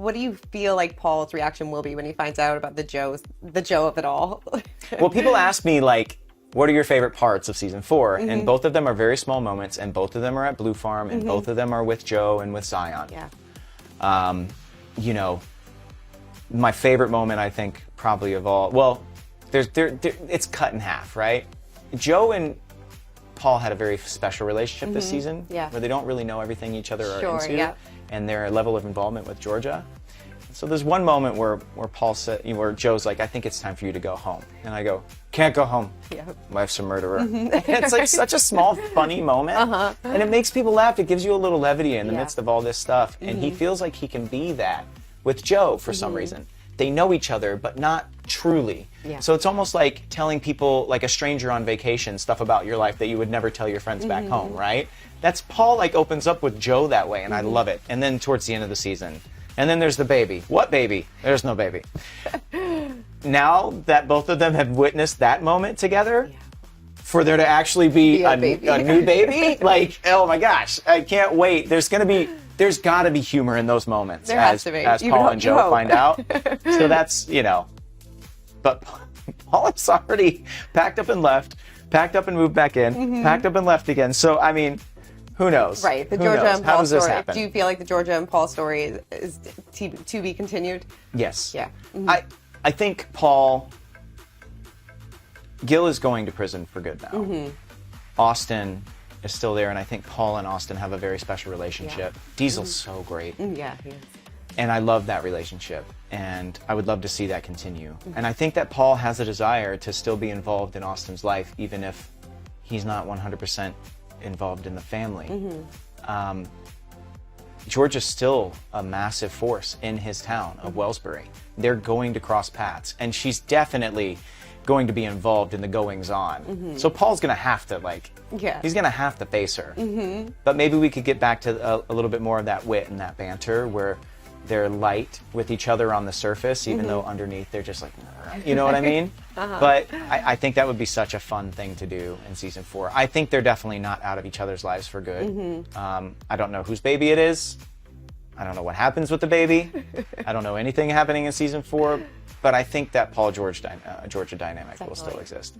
what do you feel like Paul's reaction will be when he finds out about the Joe of it all? Well, people ask me, like, what are your favorite parts of season 4? And both of them are very small moments, and both of them are at Blue Farm, and both of them are with Joe and with Zion. Yeah. You know, my favorite moment, I think, probably of all, well, it's cut in half, right? Joe and Paul had a very special relationship this season, where they don't really know everything each other are into, and their level of involvement with Georgia. So there's one moment where where Joe's like, I think it's time for you to go home. And I go, can't go home. Wife's a murderer. It's like such a small, funny moment. And it makes people laugh. It gives you a little levity in the midst of all this stuff. And he feels like he can be that with Joe for some reason. They know each other, but not truly. So it's almost like telling people, like a stranger on vacation, stuff about your life that you would never tell your friends back home, right? That's Paul, like, opens up with Joe that way, and I love it. And then towards the end of the season, and then there's the baby. What baby? There's no baby. Now that both of them have witnessed that moment together, for there to actually be a new baby, like, oh my gosh, I can't wait. There's got to be humor in those moments as Paul and Joe find out. So that's, you know, but Paul has already packed up and left, packed up and moved back in, packed up and left again. So, I mean, who knows? Right, the Georgia and Paul story. Do you feel like the Georgia and Paul story is to be continued? Yes. Yeah. I think Gil is going to prison for good now. Austin is still there, and I think Paul and Austin have a very special relationship. Diesel's so great. Yeah, he is. And I love that relationship, and I would love to see that continue. And I think that Paul has a desire to still be involved in Austin's life, even if he's not 100% involved in the family. Georgia's still a massive force in his town of Wellsbury. They're going to cross paths, and she's definitely going to be involved in the goings-on. So Paul's going to have to, like, he's going to have to face her. But maybe we could get back to a little bit more of that wit and that banter where they're light with each other on the surface, even though underneath they're just like, you know what I mean? But I think that would be such a fun thing to do in season 4. I think they're definitely not out of each other's lives for good. I don't know whose baby it is. I don't know what happens with the baby. I don't know anything happening in season 4. But I think that Paul-Georgia dynamic will still exist.